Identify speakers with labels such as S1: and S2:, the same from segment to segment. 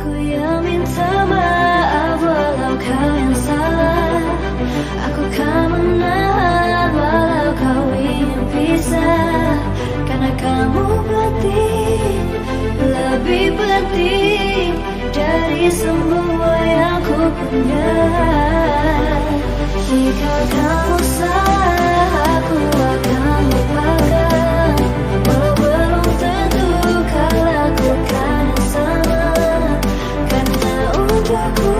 S1: Aku yang minta maaf walau kau yang salah. Aku kan menahan walau kau ingin pisah. Karena kamu penting, lebih penting dari semua yang ku punya. Jika kamu salah, aku akan lupakan. Walau belum tentu kau lakukan yang sama. Karena untukku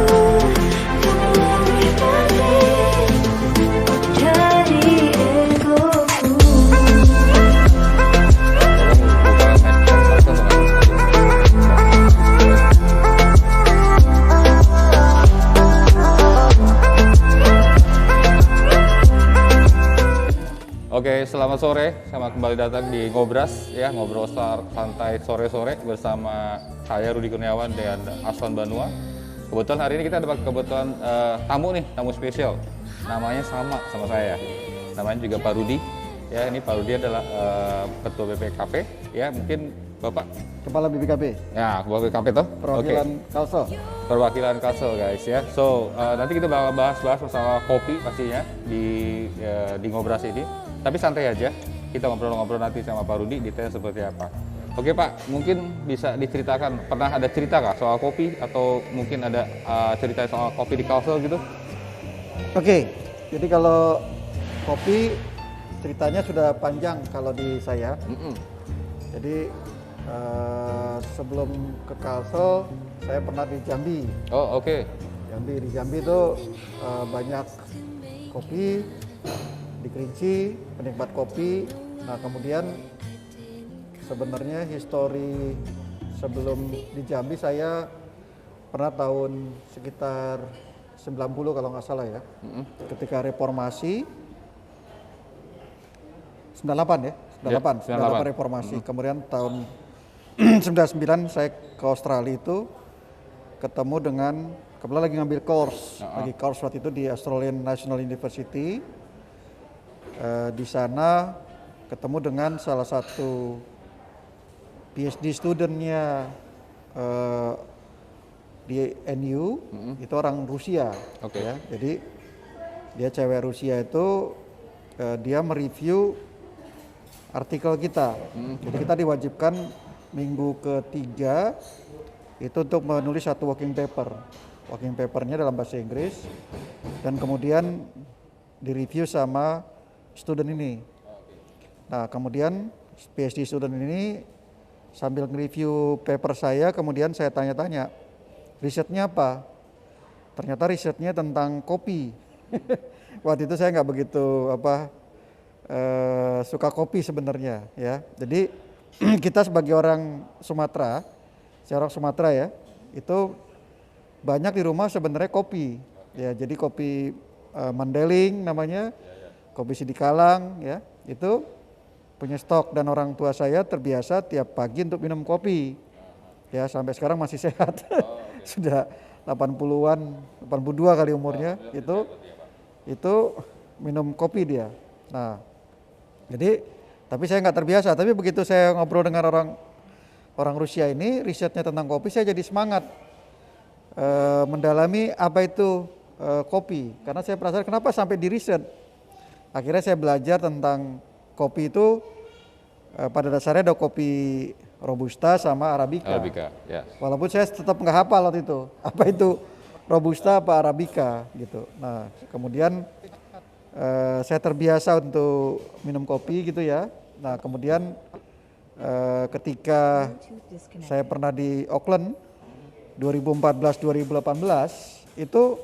S1: kamu lebih penting dari egoku.
S2: Oke, selamat sore. Selamat kembali datang di Ngobras ya, ngobrol santai sore-sore bersama saya Rudi Kurniawan dan Aslan Banua. Kebetulan hari ini kita ada kebetulan tamu spesial. Namanya sama saya. Namanya juga Pak Rudi. Ya, ini Pak Rudi adalah Ketua BPKP. Ya, mungkin Bapak
S3: Kepala BPKP.
S2: Ya, Kepala BPKP toh?
S3: Perwakilan Kalsel.
S2: Perwakilan Kalsel guys ya. So, nanti kita bakal bahas masalah kopi pastinya di Ngobras ini. Tapi santai aja, kita ngobrol-ngobrol nanti sama Pak Rudi detail seperti apa. Oke Pak, mungkin bisa diceritakan, pernah ada cerita kah soal kopi atau mungkin ada cerita soal kopi di Kalsel gitu?
S3: Oke, jadi kalau kopi ceritanya sudah panjang kalau di saya. Jadi sebelum ke Kalsel, saya pernah di Jambi.
S2: Oh oke.
S3: Di Jambi itu banyak kopi, di Kerinci, penikmat kopi. Nah kemudian sebenarnya histori sebelum di Jambi saya pernah tahun sekitar 90 kalau nggak salah ya. Ketika reformasi 98 ya, 98 reformasi. Kemudian tahun 99 saya ke Australia itu ketemu dengan, kebetulan lagi ngambil course, waktu itu di Australian National University. Di sana ketemu dengan salah satu PhD studentnya di NU, itu orang Rusia. Ya. Jadi dia cewek Rusia itu dia mereview artikel kita. Jadi kita diwajibkan minggu ketiga itu untuk menulis satu working paper. Working papernya dalam bahasa Inggris dan kemudian direview sama student ini. Nah kemudian PhD student ini sambil nge-review paper saya, kemudian saya tanya-tanya, risetnya apa? Ternyata risetnya tentang kopi. Waktu itu saya nggak begitu suka kopi sebenarnya ya. Jadi kita sebagai orang Sumatera, saya orang Sumatera ya, itu banyak di rumah sebenarnya kopi. Ya, jadi kopi Mandeling namanya. Kopi Sidikalang ya, itu punya stok dan orang tua saya terbiasa tiap pagi untuk minum kopi. Ya, sampai sekarang masih sehat. Sudah 80-an, 82 kali umurnya, itu minum kopi dia. Nah, jadi tapi saya nggak terbiasa, tapi begitu saya ngobrol dengan orang Rusia ini, risetnya tentang kopi, saya jadi semangat mendalami apa itu kopi. Karena saya penasaran kenapa sampai di riset. Akhirnya saya belajar tentang kopi itu pada dasarnya ada kopi Robusta sama Arabica.
S2: Yes.
S3: Walaupun saya tetap nggak hafal waktu itu apa itu Robusta apa Arabica gitu. Nah kemudian saya terbiasa untuk minum kopi gitu ya. Nah kemudian ketika saya pernah di Auckland 2014-2018 itu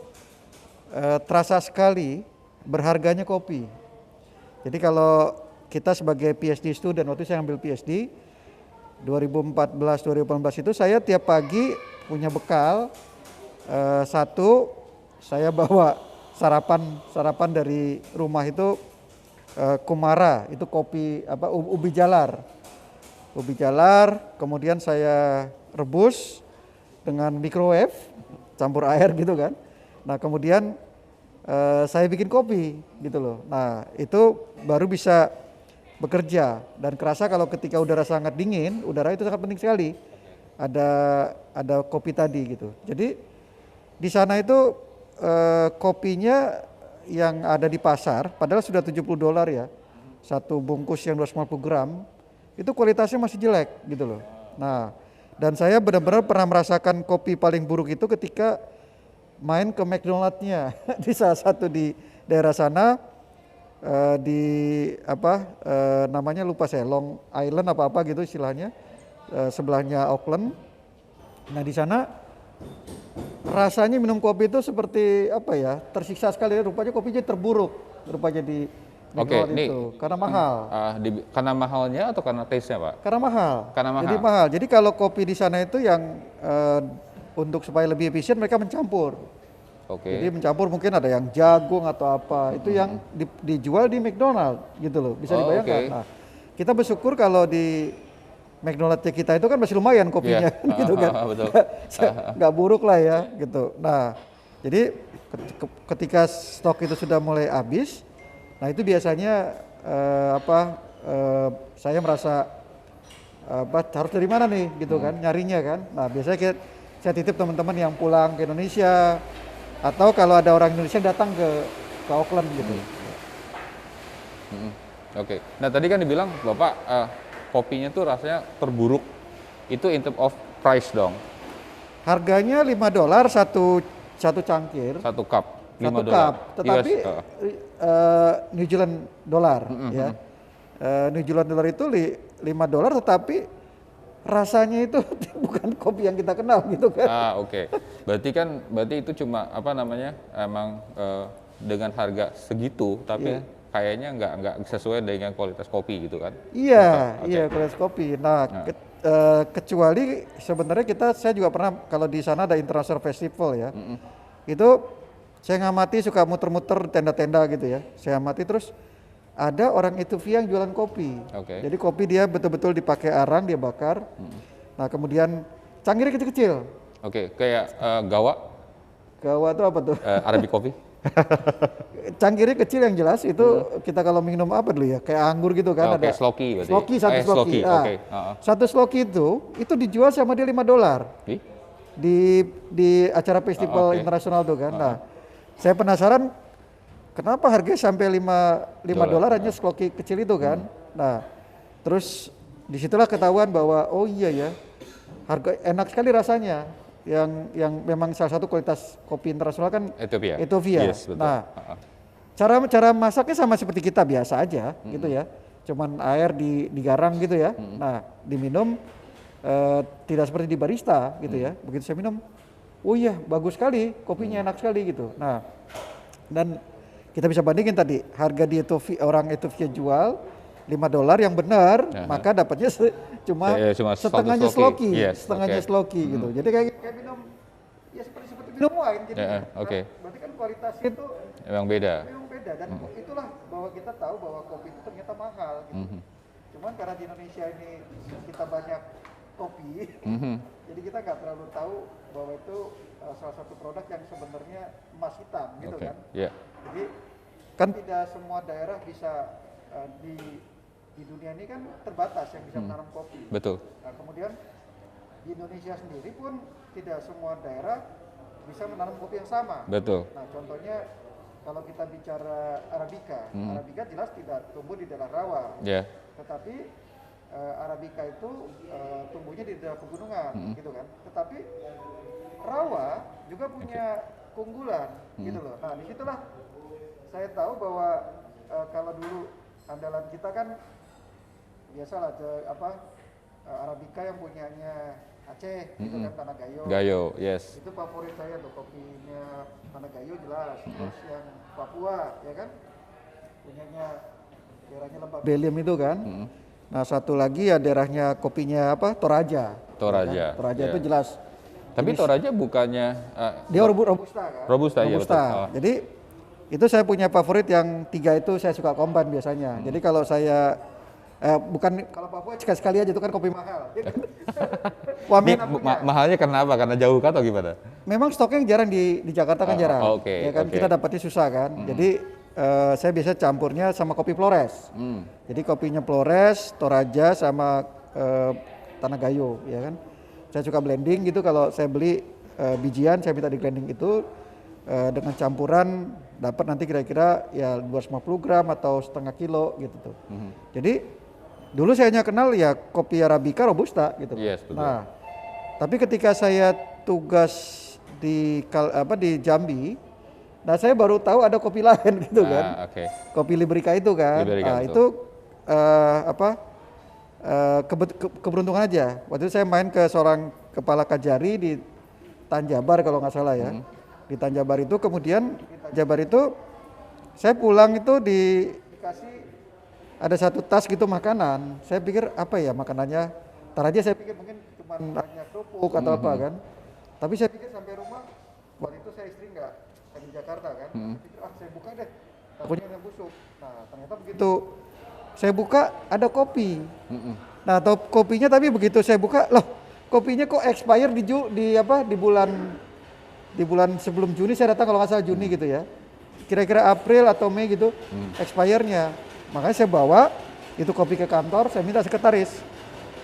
S3: terasa sekali berharganya kopi. Jadi kalau kita sebagai PhD student, waktu saya ambil PhD 2014-2018 itu saya tiap pagi punya bekal satu, saya bawa sarapan dari rumah itu Kumara, itu kopi ubi jalar, kemudian saya rebus dengan microwave, campur air gitu kan. Nah kemudian saya bikin kopi gitu loh. Nah itu baru bisa bekerja dan kerasa kalau ketika udara sangat dingin, udara itu sangat penting sekali ada kopi tadi gitu. Jadi di sana itu kopinya yang ada di pasar, padahal sudah $70 ya, satu bungkus yang 250 gram, itu kualitasnya masih jelek gitu loh. Nah, dan saya benar-benar pernah merasakan kopi paling buruk itu ketika main ke McDonald-nya di salah satu di daerah sana, di namanya lupa saya, Long Island apa gitu istilahnya, sebelahnya Auckland. Nah di sana rasanya minum kopi itu seperti apa ya, tersiksa sekali, rupanya kopinya terburuk rupanya di McDonald itu karena mahal.
S2: Karena mahalnya atau karena taste-nya Pak?
S3: Karena mahal.
S2: Karena mahal.
S3: Jadi mahal. Jadi kalau kopi di sana itu yang untuk supaya lebih efisien mereka mencampur. Jadi mencampur mungkin ada yang jagung atau apa, itu yang dijual di McDonald gitu loh, bisa dibayangkan. Nah, kita bersyukur kalau di McDonald kita itu kan masih lumayan kopinya, gitu kan, nggak buruk lah ya, gitu. Nah, jadi ketika stok itu sudah mulai habis, nah itu biasanya saya merasa harus dari mana nih, gitu kan, nyarinya kan. Nah, biasanya saya titip teman-teman yang pulang ke Indonesia, atau kalau ada orang Indonesia yang datang ke Auckland gitu.
S2: Nah tadi kan dibilang Bapak kopinya tuh rasanya terburuk, itu in terms of price dong?
S3: Harganya $5 satu cangkir.
S2: Satu cup, $5.
S3: Satu cup, tetapi New Zealand dollar ya. New Zealand dollar itu $5, tetapi rasanya itu bukan kopi yang kita kenal gitu kan.
S2: Berarti itu cuma emang dengan harga segitu, tapi kayaknya nggak sesuai dengan kualitas kopi gitu kan?
S3: Iya, kualitas kopi. Nah, kecuali sebenarnya saya juga pernah, kalau di sana ada International Festival ya, itu saya ngamati, suka muter-muter tenda-tenda gitu ya. Saya amati terus ada orang Ethiopia yang jualan kopi. Jadi kopi dia betul-betul dipakai arang, dia bakar. Nah kemudian cangkirnya kecil-kecil.
S2: Kayak gawa.
S3: Gawa itu apa tuh?
S2: Arabic coffee.
S3: Cangkirnya kecil yang jelas itu kita kalau minum apa dulu ya? Kayak anggur gitu kan, ada.
S2: Sloki berarti.
S3: Sloki, satu sloki. Satu sloki itu dijual sama dia $5. Di acara festival internasional tuh kan. Nah, saya penasaran kenapa harganya sampai $5 hanya sloki kecil itu kan. Nah, terus disitulah ketahuan bahwa oh iya ya, harga enak sekali rasanya. Yang memang salah satu kualitas kopi internasional kan Ethiopia.
S2: Yes, betul.
S3: Nah, cara masaknya sama seperti kita biasa aja gitu ya. Cuman air digarang gitu ya. Nah, diminum tidak seperti di barista gitu ya. Begitu saya minum, oh iya bagus sekali, kopinya enak sekali gitu. Nah, dan kita bisa bandingin tadi harga di Ethiopia, orang Ethiopia jual $5 yang benar, maka dapatnya cuma setengahnya sloki, sloki gitu. Jadi kayak minum ya seperti minum wine gitu. Berarti kan kualitasnya itu
S2: memang beda.
S3: Dan itulah bahwa kita tahu bahwa kopi itu ternyata mahal gitu. Cuman karena di Indonesia ini kita banyak kopi, jadi kita nggak terlalu tahu bahwa itu salah satu produk yang sebenarnya emas hitam gitu kan. Jadi kan tidak semua daerah bisa di dunia ini kan terbatas yang bisa menanam kopi.
S2: Betul.
S3: Nah, kemudian di Indonesia sendiri pun tidak semua daerah bisa menanam kopi yang sama.
S2: Betul.
S3: Nah, contohnya kalau kita bicara Arabica, Arabica jelas tidak tumbuh di daerah rawa. Tetapi Arabica itu tumbuhnya di daerah pegunungan, gitu kan. Tetapi rawa juga punya keunggulan, gitu loh. Nah, disitulah saya tahu bahwa kalau dulu andalan kita kan biasalah Arabica yang punyanya Aceh, gitu kan, Tanah Gayo.
S2: Gayo, yes.
S3: Itu favorit saya tuh, kopinya Tanah Gayo jelas. Terus yang Papua, ya kan, punyanya daerahnya Lembah Belium itu kan. Nah satu lagi ya daerahnya kopinya Toraja.
S2: Toraja.
S3: Ya kan? Toraja itu jelas.
S2: Tapi Toraja bukannya
S3: dia Robusta kan?
S2: Robusta, ya betul.
S3: Jadi itu saya punya favorit yang 3 itu saya suka combine biasanya. Jadi kalau saya kalau Papua sekali-sekali aja itu kan kopi mahal.
S2: Mahalnya kenapa? Karena jauh kan atau gimana?
S3: Memang stoknya jarang di Jakarta kan jarang. Ya kan kita dapatnya susah kan. Jadi saya biasa campurnya sama kopi Flores. Jadi kopinya Flores, Toraja sama Tanah Gayo, ya kan. Saya suka blending gitu, kalau saya beli bijian saya minta di blending itu dengan campuran dapat nanti kira-kira ya 250 gram atau setengah kilo gitu tuh. Jadi dulu saya hanya kenal ya kopi Arabica Robusta gitu.
S2: Yes, betul.
S3: Nah, tapi ketika saya tugas di Jambi, nah saya baru tahu ada kopi lain gitu kan. Kopi Liberica itu kan.
S2: Liberica,
S3: nah, itu keberuntungan aja. Waktu itu saya main ke seorang kepala kajari di Tanjabar kalau nggak salah ya. Di Tanjabar itu, kemudian di Tanjabar itu saya pulang itu dikasih ada satu tas gitu makanan. Saya pikir apa ya makanannya? Ntar aja saya pikir mungkin cuma hanya kerupuk atau apa kan. Tapi saya pikir sampai rumah, waktu itu saya istri nggak di Jakarta kan. Saya pikir saya buka deh, takutnya yang busuk. Nah ternyata begitu saya buka ada kopi. Nah atau kopinya, tapi begitu saya buka, loh kopinya kok expire di bulan sebelum Juni, saya datang kalau nggak salah Juni gitu ya. Kira-kira April atau Mei gitu expire-nya. Makanya saya bawa itu kopi ke kantor, saya minta sekretaris,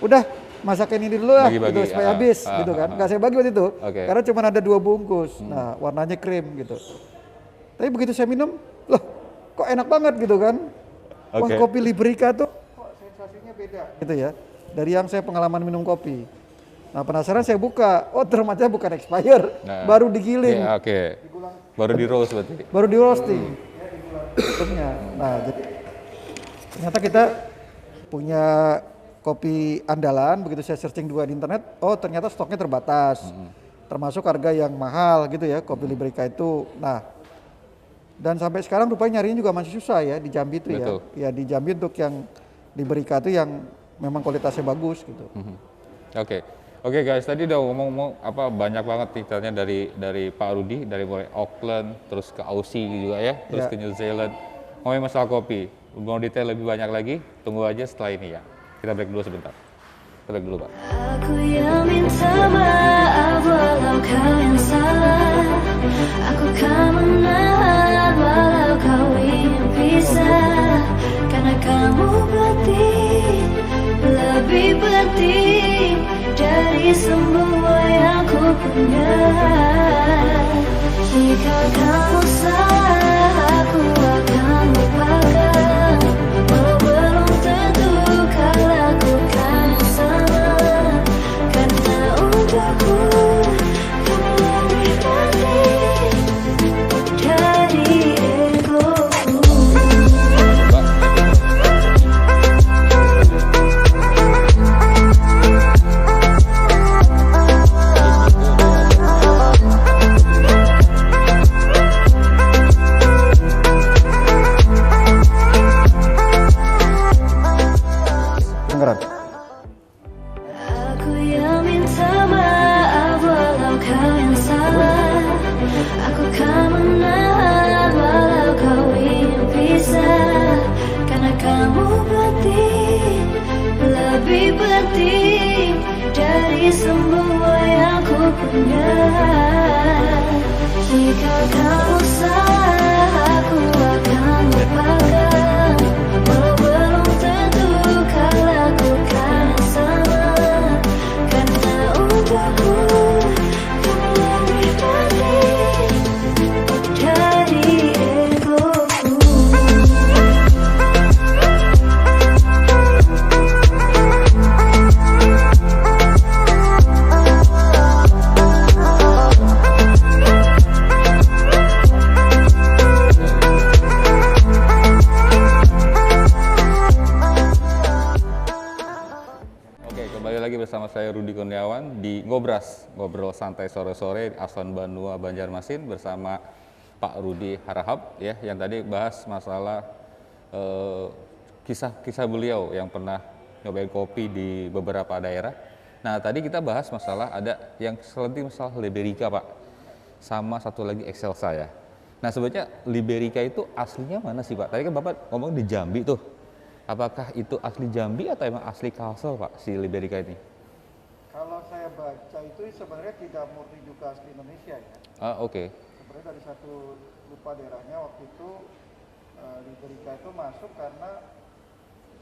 S3: udah masakin ini dulu lah gitu supaya habis gitu kan. Nggak saya bagi waktu itu, karena cuma ada 2 bungkus. Nah warnanya krim gitu. Tapi begitu saya minum, loh kok enak banget gitu kan. Wah kopi Liberica tuh kok sensasinya beda gitu ya dari yang saya pengalaman minum kopi. Nah penasaran saya buka, oh ternyata bukan expire, baru digiling.
S2: Baru di roast berarti.
S3: Baru di roasting. Nah jadi ternyata kita punya kopi andalan. Begitu saya searching juga di internet, oh ternyata stoknya terbatas, termasuk harga yang mahal gitu ya kopi Liberica itu. Nah dan sampai sekarang rupanya nyarinya juga masih susah ya di Jambi itu. Betul. Ya di Jambi untuk yang Liberica itu yang memang kualitasnya bagus gitu.
S2: Oke guys, tadi udah ngomong banyak banget detailnya dari Pak Rudi, dari mulai Auckland terus ke Aussie juga ya, terus ke New Zealand. Ngomongin masalah kopi, mau detail lebih banyak lagi, tunggu aja setelah ini ya. Kita break dulu sebentar. Kita break dulu Pak.
S1: Aku yang minta maaf walau kau yang salah. Aku kan menahan walau kau ingin pisah. Karena kamu lebih penting dari semua yang ku punya. Jika kamu salah, aku akan lupakan. Walau belum tentu kau lakukan yang sama. Karena untukku kamu lebih penting dari egoku. Aku yang minta maaf walau kau yang salah. Aku kan menahan walau kau ingin pisah. Karena kamu lebih penting dari semua yang ku punya. Jika kamu salah, aku akan lupakan. Walau belum tentu kau lakukan yang sama. Karena untukku kamu lebih penting dari egoku.
S2: Kembali lagi bersama saya Rudi Kurniawan di Ngobras, ngobrol santai sore-sore Aswan Banua Banjarmasin bersama Pak Rudi Harahap ya, yang tadi bahas masalah kisah-kisah beliau yang pernah nyobain kopi di beberapa daerah. Nah tadi kita bahas masalah ada yang selenting masalah Liberica Pak, sama satu lagi Excelsa ya. Nah sebenarnya Liberica itu aslinya mana sih Pak? Tadi kan Bapak ngomong di Jambi tuh. Apakah itu asli Jambi atau emang asli Kalsel Pak, si Liberica ini?
S3: Kalau saya baca itu sebenarnya tidak murni juga asli Indonesia ya. Sebenarnya dari satu lupa daerahnya waktu itu Liberica itu masuk karena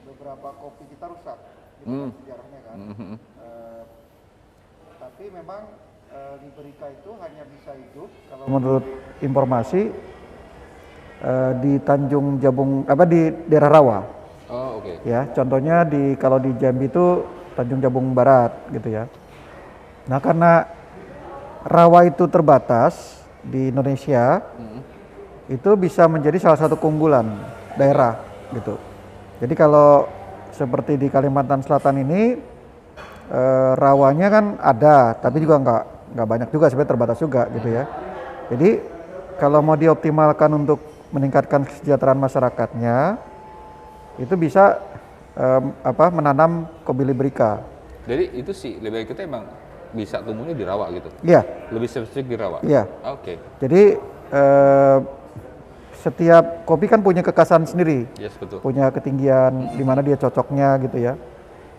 S3: beberapa kopi kita rusak. Itu kan sejarahnya kan. tapi memang Liberica itu hanya bisa hidup kalau menurut informasi di Tanjung Jabung di daerah rawa.
S2: Oh, oke.
S3: Ya, contohnya kalau di Jambi itu Tanjung Jabung Barat gitu ya. Nah, karena rawa itu terbatas di Indonesia, itu bisa menjadi salah satu keunggulan daerah gitu. Jadi kalau seperti di Kalimantan Selatan ini rawanya kan ada, tapi juga nggak banyak juga, sebenarnya terbatas juga gitu ya. Jadi kalau mau dioptimalkan untuk meningkatkan kesejahteraan masyarakatnya, itu bisa menanam kopi Liberica.
S2: Jadi itu sih Liberica itu emang bisa tumbuhnya di rawa gitu?
S3: Iya.
S2: Lebih spesifik di rawa?
S3: Iya.
S2: Oke.
S3: Jadi setiap kopi kan punya kekasan sendiri.
S2: Yes, betul.
S3: Punya ketinggian di mana dia cocoknya gitu ya.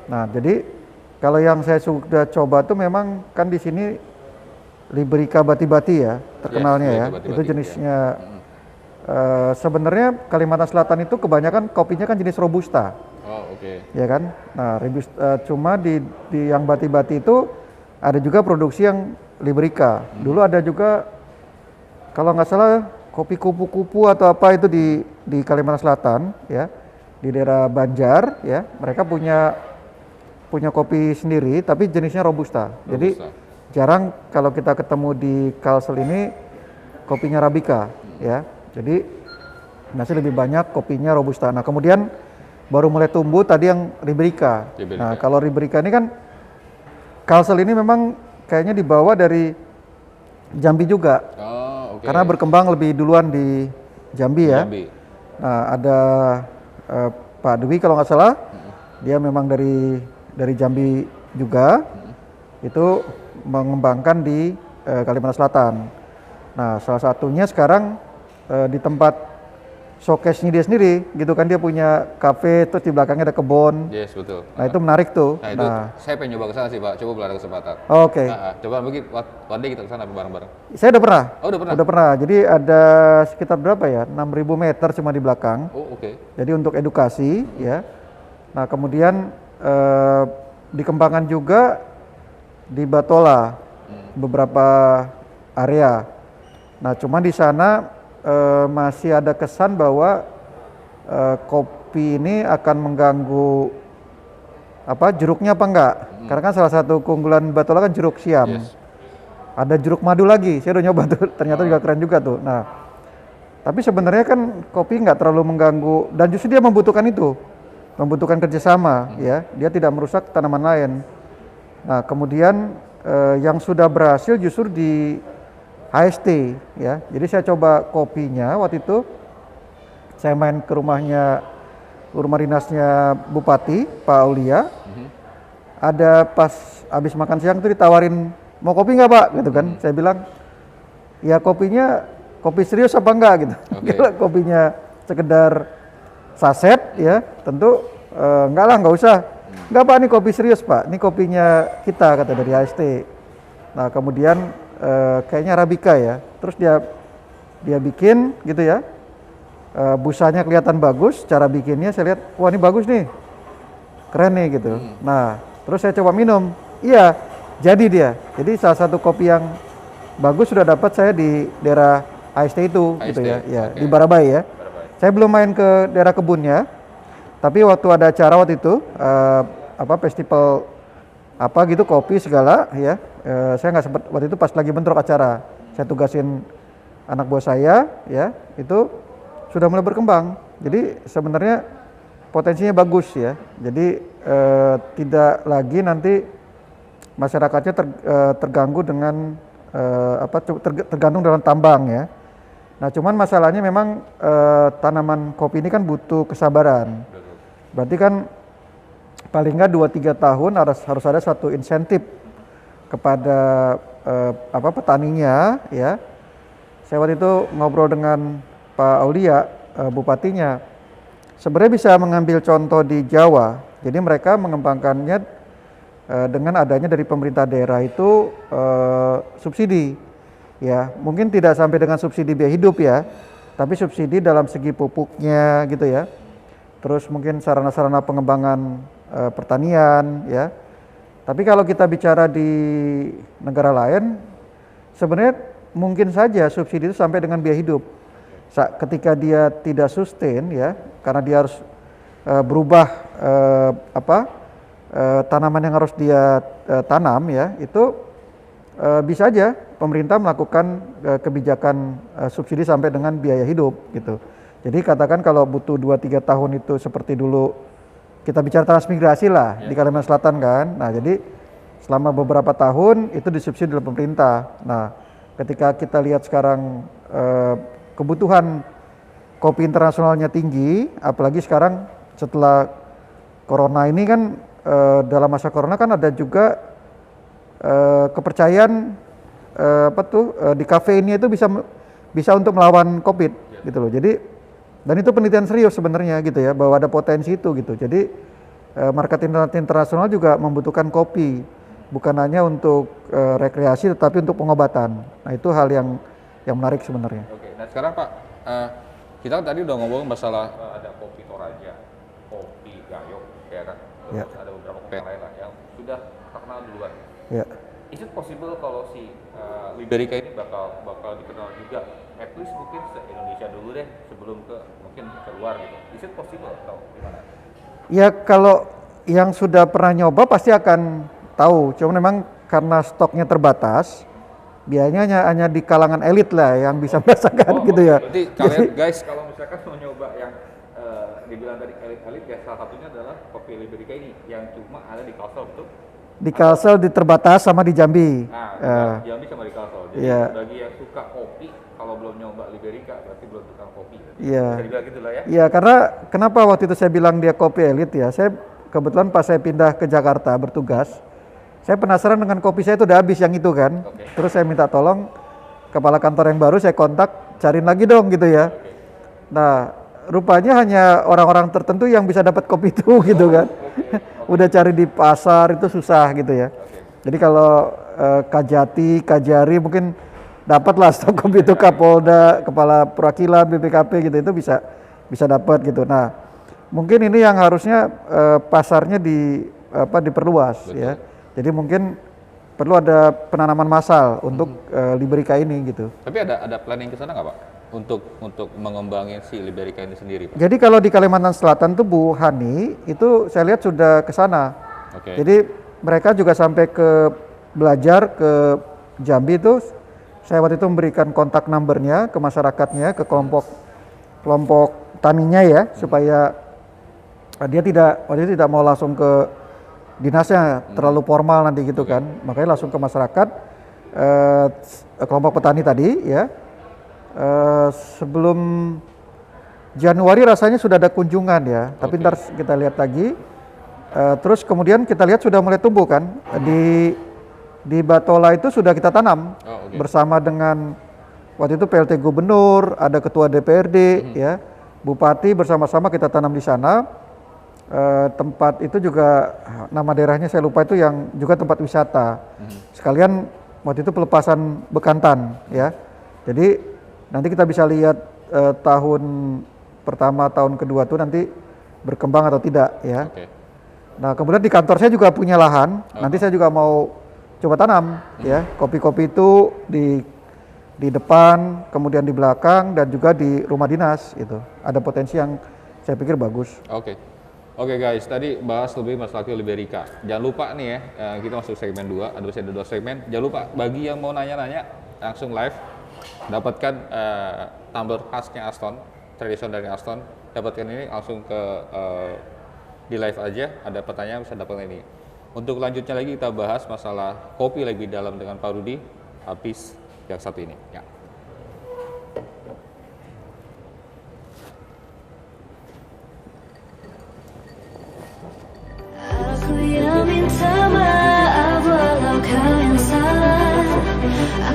S3: Nah, jadi kalau yang saya sudah coba tuh memang kan di sini Liberica Bati-Bati ya terkenalnya ya.
S2: Bati-Bati,
S3: Itu jenisnya sebenarnya Kalimantan Selatan itu kebanyakan kopinya kan jenis robusta.
S2: Oh, oke.
S3: Ya kan? Nah, cuma di yang Bati-Bati itu ada juga produksi yang Liberica. Dulu ada juga kalau nggak salah kopi kupu-kupu atau apa itu di Kalimantan Selatan ya, di daerah Banjar ya, mereka punya kopi sendiri tapi jenisnya robusta. Jadi jarang kalau kita ketemu di Kalsel ini kopinya Arabica ya. Jadi masih lebih banyak kopinya robusta. Nah, kemudian baru mulai tumbuh tadi yang Liberica. Nah, kalau Liberica ini kan Kalsel ini memang kayaknya dibawa dari Jambi juga.
S2: Oh, oke.
S3: Karena berkembang lebih duluan di Jambi ya.
S2: Jambi.
S3: Nah, ada Pak Dwi kalau nggak salah, dia memang dari Jambi juga, itu mengembangkan di Kalimantan Selatan. Nah, salah satunya sekarang di tempat showcase-nya dia sendiri, gitu kan, dia punya kafe, terus di belakangnya ada kebun.
S2: Yes, betul.
S3: Nah, itu menarik tuh.
S2: Nah, itu saya pengen nyoba ke sana sih, Pak. Coba belum ada kesempatan.
S3: Oke.
S2: Coba mungkin one day kita ke sana bareng-bareng.
S3: Saya udah pernah.
S2: Oh, udah pernah?
S3: Udah pernah. Jadi ada sekitar berapa ya? 6.000 meter cuma di belakang.
S2: Oh, oke.
S3: Jadi untuk edukasi ya. Nah, kemudian dikembangkan juga di Batola beberapa area. Nah, cuma di sana masih ada kesan bahwa kopi ini akan mengganggu jeruknya apa enggak? Karena kan salah satu keunggulan Batola kan jeruk siam.
S2: Yes.
S3: Ada jeruk madu lagi, saya udah nyoba tuh, ternyata juga keren juga tuh. Nah, tapi sebenarnya kan kopi nggak terlalu mengganggu dan justru dia membutuhkan itu, membutuhkan kerjasama ya, dia tidak merusak tanaman lain. Nah, kemudian yang sudah berhasil justru di HST ya. Jadi saya coba kopinya waktu itu, saya main ke rumah dinasnya Bupati Pak Aulia. Ada pas habis makan siang tuh ditawarin, mau kopi nggak Pak? Gitu kan. Saya bilang, ya kopinya kopi serius apa enggak gitu. Kalau kopinya sekedar saset ya, tentu enggak lah, nggak usah. Enggak Pak, ini kopi serius Pak, ini kopinya kita, kata dari HST. Nah, kemudian kayaknya Arabica ya, terus dia bikin gitu ya, busanya kelihatan bagus, cara bikinnya saya lihat, wah ini bagus nih, keren nih gitu. Nah, terus saya coba minum, iya jadi dia. Jadi salah satu kopi yang bagus sudah dapat saya di daerah HST itu gitu ya, di Barabai ya. Saya belum main ke daerah kebunnya, tapi waktu ada acara waktu itu festival gitu kopi segala ya, saya nggak sempat waktu itu, pas lagi bentrok acara, saya tugasin anak buah saya ya, itu sudah mulai berkembang. Jadi sebenarnya potensinya bagus ya. Jadi tidak lagi nanti masyarakatnya terganggu dengan tergantung dalam tambang ya. Nah, cuman masalahnya memang tanaman kopi ini kan butuh kesabaran. Berarti kan paling nggak 2-3 tahun harus ada satu insentif kepada petaninya ya. Saya waktu itu ngobrol dengan Pak Aulia, bupatinya. Sebenarnya bisa mengambil contoh di Jawa. Jadi mereka mengembangkannya dengan adanya dari pemerintah daerah itu subsidi. Ya, mungkin tidak sampai dengan subsidi biaya hidup ya, tapi subsidi dalam segi pupuknya gitu ya. Terus mungkin sarana-sarana pengembangan pertanian ya. Tapi kalau kita bicara di negara lain, sebenarnya mungkin saja subsidi itu sampai dengan biaya hidup. Ketika dia tidak sustain ya, karena dia harus berubah tanaman yang harus dia tanam ya, itu bisa aja pemerintah melakukan kebijakan subsidi sampai dengan biaya hidup gitu. Jadi katakan kalau butuh 2-3 tahun itu seperti dulu kita bicara transmigrasi lah di Kalimantan Selatan kan. Nah jadi selama beberapa tahun itu disubsidi oleh pemerintah. Nah ketika kita lihat sekarang kebutuhan kopi internasionalnya tinggi, apalagi sekarang setelah corona ini kan dalam masa corona kan ada juga kepercayaan di kafeinnya itu bisa untuk melawan COVID gitu loh. Jadi dan itu penelitian serius sebenarnya gitu ya, bahwa ada potensi itu gitu. Jadi market internasional juga membutuhkan kopi, bukan hanya untuk rekreasi tetapi untuk pengobatan. Nah itu hal yang menarik sebenarnya.
S2: Oke, nah sekarang Pak, kita tadi udah ngomong masalah ada kopi Toraja, kopi Gayo, ya kan? Terus ada beberapa kopi yang lain lah yang sudah terkenal duluan.
S3: Ya.
S2: Is it possible kalau si Liberica ini bakal dikenal juga, at least mungkin se-Indonesia dulu deh sebelum mungkin keluar gitu. Is it possible atau gimana?
S3: Ya kalau yang sudah pernah nyoba pasti akan tahu. Cuma memang karena stoknya terbatas, biayanya hanya di kalangan elit lah yang bisa merasakan gitu ya.
S2: Berarti kalian guys kalau misalkan mau nyoba yang dibilang tadi elit-elit ya, salah satunya adalah kopi Liberica ini yang cuma ada di Kalsel, betul?
S3: Di Kalsel di terbatas sama di Jambi.
S2: Nah, di Jambi sama di Kalsel. Jadi bagi yang suka kopi, kalau belum nyoba Liberica berarti belum tukang kopi.
S3: Iya.
S2: Bisa dibilang gitu lah ya.
S3: Iya, karena kenapa waktu itu saya bilang dia kopi elit ya? Saya kebetulan pas saya pindah ke Jakarta bertugas, saya penasaran dengan kopi saya itu udah habis yang itu kan. Terus saya minta tolong kepala kantor yang baru, saya kontak, cariin lagi dong gitu ya. Nah, rupanya hanya orang-orang tertentu yang bisa dapat kopi itu gitu kan. Udah cari di pasar itu susah gitu ya. Jadi kalau Kajati, Kajari mungkin dapatlah stok kopi itu Kapolda, Kepala Perwakilan BPKP gitu, itu bisa dapat gitu. Nah, mungkin ini yang harusnya pasarnya diperluas. Betul. Ya. Jadi mungkin perlu ada penanaman massal untuk Liberica ini gitu. Tapi
S2: ada planning ke sana nggak Pak? Untuk mengembangin si Liberica ini sendiri, Pak?
S3: Jadi kalau di Kalimantan Selatan tuh Bu Hani itu saya lihat sudah ke sana. Jadi mereka juga sampai ke belajar ke Jambi itu. Saya waktu itu memberikan kontak numbernya ke masyarakatnya, ke kelompok taninya ya, supaya dia tidak mau langsung ke dinasnya terlalu formal nanti gitu kan. Makanya langsung ke masyarakat, kelompok petani tadi ya. Sebelum Januari rasanya sudah ada kunjungan ya, tapi ntar kita lihat lagi. Terus kemudian kita lihat sudah mulai tumbuh kan, di Batola itu sudah kita tanam bersama dengan waktu itu PLT Gubernur, ada Ketua DPRD ya, Bupati, bersama-sama kita tanam di sana. Tempat itu juga nama daerahnya saya lupa, itu yang juga tempat wisata. Sekalian waktu itu pelepasan bekantan ya. Jadi nanti kita bisa lihat tahun pertama, tahun kedua tuh nanti berkembang atau tidak ya. Nah kemudian di kantor saya juga punya lahan, nanti saya juga mau coba tanam ya, kopi-kopi itu di depan, kemudian di belakang, dan juga di rumah dinas itu. Ada potensi yang saya pikir bagus.
S2: Oke guys, tadi bahas lebih masalah Liberica. Jangan lupa nih ya, kita masuk segmen 2, ada 2 segmen. Jangan lupa bagi yang mau nanya-nanya langsung live, dapatkan tumbler khasnya Aston, tradisional dari Aston. Dapatkan ini langsung ke di live aja, ada pertanyaan bisa dapatkan ini. Untuk lanjutnya lagi kita bahas masalah kopi lebih dalam dengan Pak Rudi habis yang satu ini ya.
S1: Aku yang minta maaf walau kau yang salah.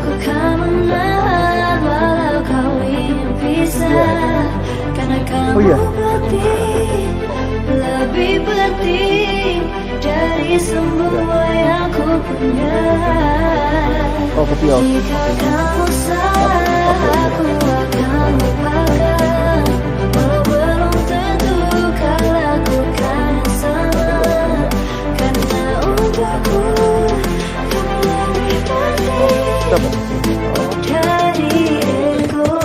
S1: Aku kan menahan walau kau ingin pisah. Karena kamu lebih penting dari semua yang ku punya. Jika kamu salah, aku akan lupakan. Walau belum tentu kau lakukan yang sama. Karena untukku
S3: Dapat.
S1: dari egoku.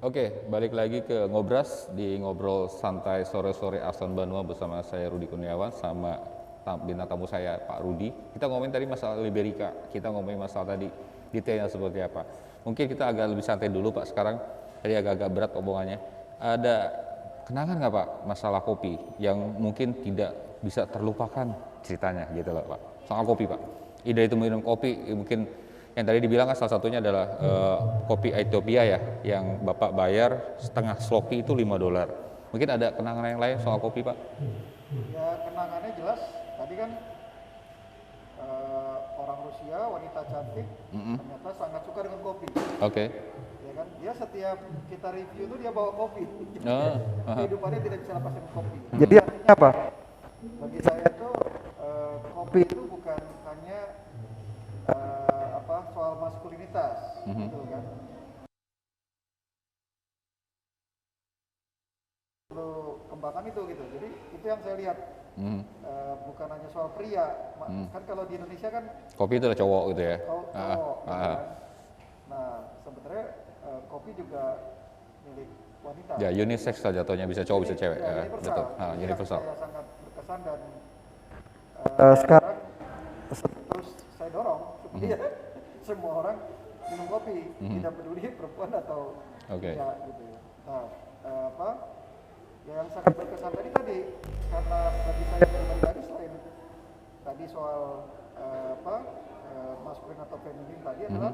S2: Oke, balik lagi ke Ngobras di Ngobrol Santai Sore-Sore Aslan Banua bersama saya Rudi Kurniawan sama bintang tamu saya Pak Rudi. Kita ngomongin tadi masalah Liberica, kita ngomongin masalah tadi detailnya seperti apa. Mungkin kita agak lebih santai dulu Pak sekarang, tadi agak-agak berat omongannya. Ada kenangan nggak Pak masalah kopi yang mungkin tidak bisa terlupakan ceritanya gitu loh Pak, soal kopi Pak. Ide itu minum kopi mungkin yang tadi dibilang kan salah satunya adalah kopi Ethiopia ya, yang Bapak bayar setengah sloki itu $5. Mungkin ada kenangan yang lain soal kopi Pak?
S3: Ya kenangannya jelas, tadi kan orang Rusia, wanita cantik, ternyata sangat suka dengan kopi.
S2: Oke.
S3: Ya kan, dia setiap kita review itu dia bawa kopi. Kehidupannya tidak bisa lepas dari kopi. Jadi artinya apa? Bagi saya itu kopi itu bukan hanya soal maskulinitas, gitu kan. Perlu kembangkan itu gitu. Jadi itu yang saya lihat. Bukan hanya soal pria. Kan kalau di Indonesia kan
S2: kopi itu adalah cowok gitu ya.
S3: Cowok, gitu kan. Nah, sebenarnya kopi juga milik wanita.
S2: Ya, unisex lah jatuhnya, bisa cowok bisa cewek.
S3: Ya, universal.
S2: Betul. Universal.
S3: Saya sangat berkesan dan sekarang terus saya dorong supaya semua orang minum kopi, tidak peduli perempuan atau tidak gitu ya. Nah, yang sangat berkesan tadi karena bagi saya pribadi selain tadi soal maskulin atau feminin tadi adalah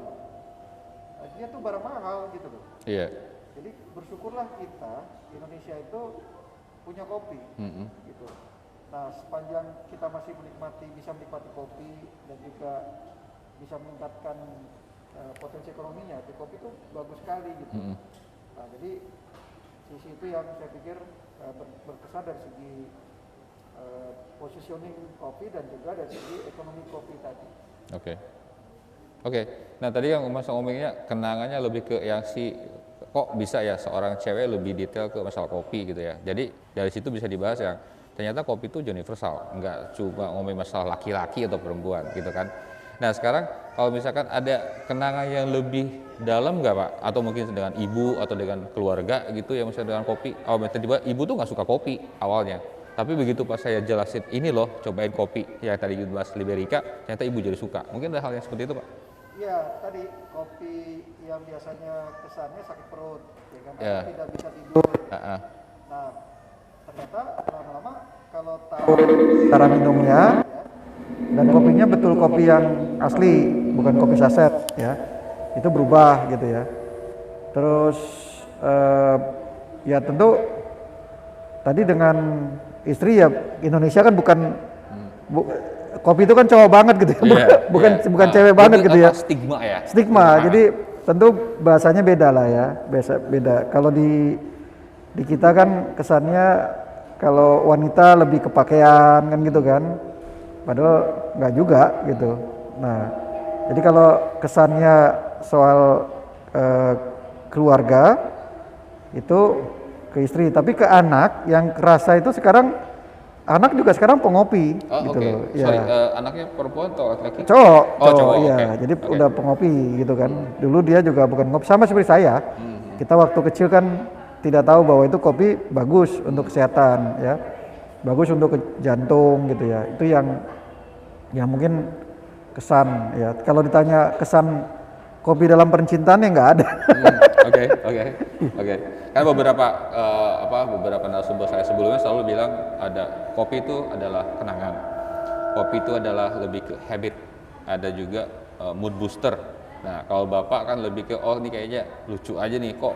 S3: dia tuh barang mahal gitu loh. Iya. Jadi bersyukurlah kita Indonesia itu punya kopi gitu. Nah, sepanjang kita masih bisa menikmati kopi dan juga bisa meningkatkan potensi ekonominya, di kopi itu bagus sekali gitu. Nah, jadi sisi itu yang saya pikir berkesan dari segi positioning kopi dan juga dari segi ekonomi kopi tadi. Oke. Nah tadi yang Mas ngomongnya kenangannya lebih ke yang kok bisa ya seorang cewek lebih detail ke masalah kopi gitu ya. Jadi dari situ bisa dibahas yang ternyata kopi itu universal, nggak cuma ngomongin masalah laki-laki atau perempuan gitu kan. Nah sekarang kalau misalkan ada kenangan yang lebih dalam nggak Pak? Atau mungkin dengan ibu atau dengan keluarga gitu ya misalnya dengan kopi. Tiba-tiba ibu tuh nggak suka kopi awalnya. Tapi begitu pas saya jelasin ini loh cobain kopi yang tadi bahas Liberica, ternyata ibu jadi suka. Mungkin ada hal yang seperti itu Pak? Iya, tadi kopi yang biasanya kesannya sakit perut, ya kan? Tidak bisa tidur. Nah, ternyata lama-lama kalau tahu cara minumnya dan kopinya betul kopi yang asli, bukan kopi saset ya, itu berubah gitu ya. Terus ya tentu tadi dengan istri ya, Indonesia kan bukan kopi itu kan cowok banget gitu ya, bukan cewek banget gitu ya. Stigma. Jadi tentu bahasanya beda lah ya, beda. Kalau di kita kan kesannya kalau wanita lebih ke pakaian kan gitu kan, padahal nggak juga gitu. Nah, jadi kalau kesannya soal keluarga itu ke istri, tapi ke anak yang kerasa itu sekarang anak juga sekarang pengopi gitu loh.
S2: Sorry, anaknya perempuan atau laki-laki?
S3: Cowok, iya. Jadi udah pengopi gitu kan. Dulu dia juga bukan ngopi, sama seperti saya. Kita waktu kecil kan tidak tahu bahwa itu kopi bagus untuk kesehatan ya, bagus untuk jantung gitu ya. Itu yang mungkin kesan ya. Kalau ditanya kesan kopi dalam percintaan ya nggak ada. Oke. Kan beberapa narasumber saya sebelumnya selalu bilang ada kopi itu adalah kenangan. Kopi itu adalah lebih ke habit. Ada juga mood booster. Nah, kalau Bapak kan lebih ke ini kayaknya lucu aja nih kok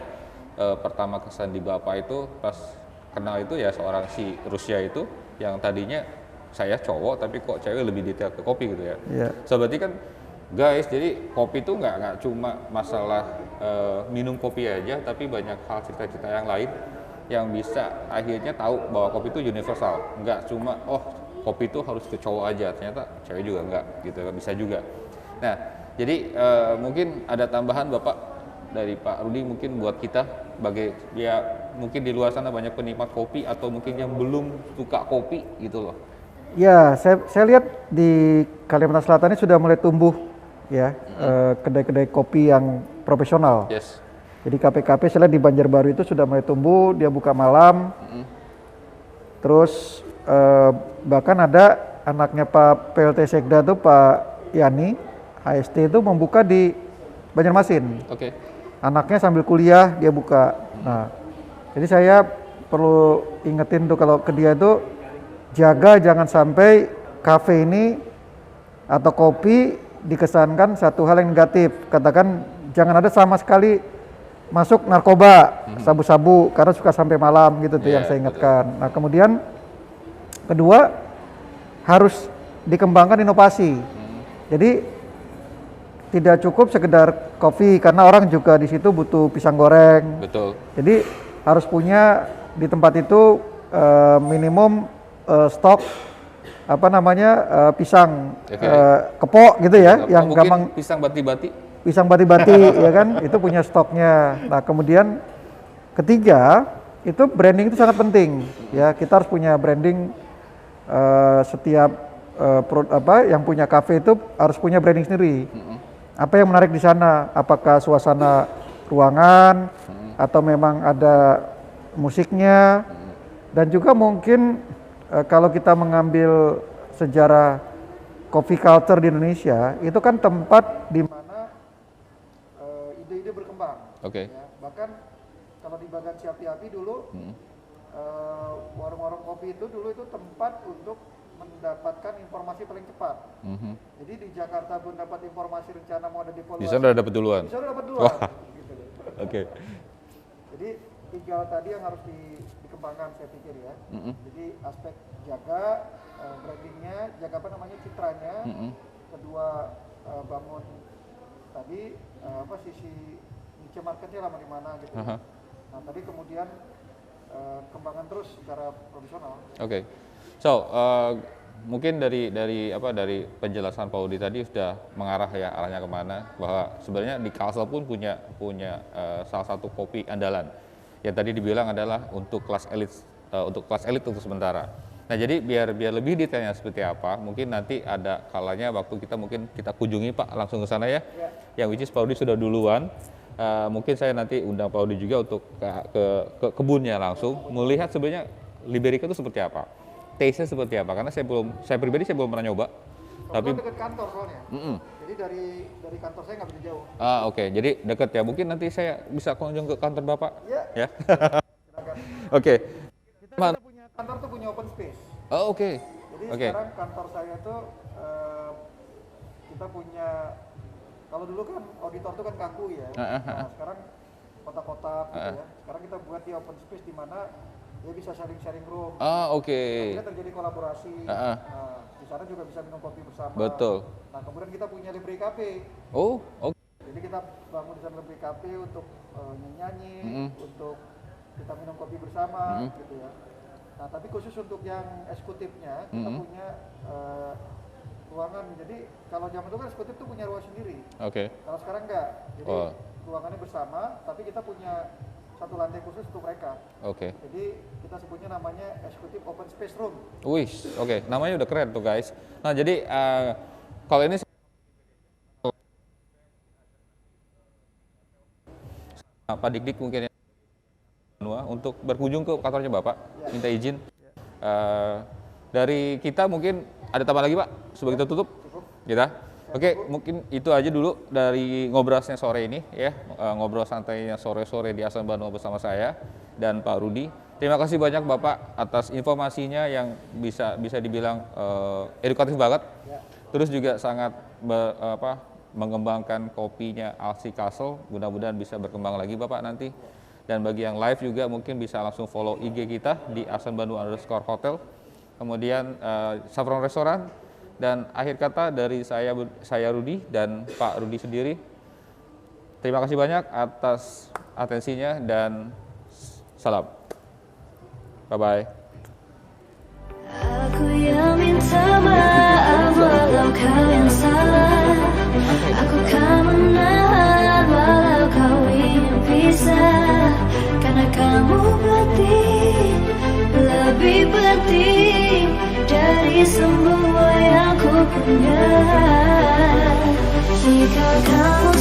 S3: pertama kesan di Bapak itu pas kenal itu ya seorang si Rusia itu yang tadinya saya cowok tapi kok cewek lebih detail ke kopi gitu ya. So berarti kan guys, jadi kopi itu nggak cuma masalah minum kopi aja, tapi banyak hal cerita-cerita yang lain
S2: yang bisa akhirnya tahu bahwa kopi itu universal, nggak cuma oh kopi itu harus ke cowok aja, ternyata cewek juga nggak gitu, bisa juga. Nah, jadi mungkin ada tambahan Bapak dari Pak Rudi mungkin buat kita bagi ya mungkin di luar sana banyak penikmat kopi atau mungkin yang belum suka kopi gitu loh.
S3: Ya, saya lihat di Kalimantan Selatan ini sudah mulai tumbuh ya kedai-kedai kopi yang profesional.
S2: Yes.
S3: Jadi KP-KP saya lihat di Banjarbaru itu sudah mulai tumbuh, dia buka malam. Terus bahkan ada anaknya Pak PLT Sekda tuh Pak Yani HST itu membuka di Banjarmasin.
S2: Oke.
S3: Anaknya sambil kuliah dia buka. Nah, jadi saya perlu ingetin tuh kalau ke dia itu jaga jangan sampai kafe ini atau kopi dikesankan satu hal yang negatif. Katakan jangan ada sama sekali masuk narkoba, sabu-sabu karena suka sampai malam gitu tuh yang saya ingatkan. Betul. Nah, kemudian kedua harus dikembangkan inovasi. Jadi tidak cukup sekedar kopi karena orang juga di situ butuh pisang goreng.
S2: Betul.
S3: Jadi harus punya di tempat itu minimum stok pisang kepok gitu ya, yang gampang
S2: pisang bati-bati.
S3: Pisang bati-bati ya kan, itu punya stoknya. Nah, kemudian ketiga, itu branding itu sangat penting ya. Kita harus punya branding setiap yang punya kafe itu harus punya branding sendiri. Apa yang menarik di sana? Apakah suasana ruangan atau memang ada musiknya? Dan juga mungkin kalau kita mengambil sejarah coffee culture di Indonesia, itu kan tempat di mana ide-ide berkembang.
S2: Oke.
S3: Ya, bahkan kalau di Bagan Siapi-Api dulu, warung-warung kopi itu dulu itu tempat untuk mendapatkan informasi paling cepat. Jadi di Jakarta pun dapat informasi rencana mau ada devaluasi.
S2: Di sana udah dapat duluan.
S3: Di sana udah dapat duluan. Gitu.
S2: Oke.
S3: Jadi tinggal tadi yang harus dikembangkan saya pikir ya. Jadi aspek jaga brandingnya, jaga citranya. Kedua bangun tadi sisi niche marketnya lama di mana gitu. Nah tadi kemudian kembangan terus secara profesional.
S2: Oke. So mungkin dari penjelasan Pak Udi tadi sudah mengarah ya arahnya kemana, bahwa sebenarnya di Kalsel pun punya salah satu kopi andalan yang tadi dibilang adalah untuk kelas elit untuk sementara. Nah jadi biar lebih detailnya seperti apa, mungkin nanti ada kalanya waktu kita kunjungi Pak langsung ke sana ya. Yang which is Pak Udi sudah duluan. Mungkin saya nanti undang Pak Udi juga untuk ke kebunnya langsung melihat sebenarnya Liberica itu seperti apa, taste-nya seperti apa, karena saya pribadi belum pernah nyoba. Tapi
S3: dekat kantor soalnya. Jadi dari kantor saya nggak begitu jauh.
S2: Oke. Jadi dekat ya. Mungkin nanti saya bisa kunjung ke kantor Bapak.
S3: Ya.
S2: Oke.
S3: Kita punya kantor tuh punya open space.
S2: Oh, oke.
S3: Jadi sekarang kantor saya tuh kita punya, kalau dulu kan auditor tuh kan kaku ya. Nah, sekarang kotak-kotak gitu ya. Sekarang kita buat di open space di mana dia bisa sharing room.
S2: Oke.
S3: Akhirnya terjadi kolaborasi. Nah, di sana juga bisa minum kopi bersama.
S2: Betul.
S3: Nah, kemudian kita punya Libre Cafe.
S2: Oh, oke.
S3: Jadi kita bangun di sana Libre Cafe untuk nyanyi, untuk kita minum kopi bersama gitu ya. Nah, tapi khusus untuk yang eksekutifnya kita punya ruangan. Jadi kalau zaman itu kan eksekutif tuh punya ruang sendiri.
S2: Oke.
S3: Kalau sekarang enggak. Jadi ruangannya bersama, tapi kita punya satu lantai khusus untuk mereka.
S2: Oke.
S3: Jadi kita sebutnya namanya Executive Open Space Room.
S2: Wih, oke. Namanya udah keren tuh guys. Nah jadi kalau ini Pak Dik mungkin ya, untuk berkunjung ke kantornya Bapak, minta izin. Dari kita mungkin ada tambahan lagi Pak sebelum kita tutup? Kita? Oke, mungkin itu aja dulu dari ngobrasnya sore ini ya, ngobrol santainya sore-sore di Ahsan Banua bersama saya dan Pak Rudi. Terima kasih banyak Bapak atas informasinya yang bisa dibilang edukatif banget. Terus juga sangat mengembangkan kopinya Alsi Castle. Mudah-mudahan bisa berkembang lagi Bapak nanti. Dan bagi yang live juga mungkin bisa langsung follow IG kita di Ahsan Banua_hotel. Kemudian Saffron Restaurant. Dan akhir kata dari saya Rudi dan Pak Rudi sendiri. Terima kasih banyak atas atensinya dan salam. Bye-bye.
S1: Aku yang minta maaf walau kau yang salah. Aku kan menahan walau kau ingin pisah. Karena kamu lebih penting dari semua yang ku punya. Jika kamu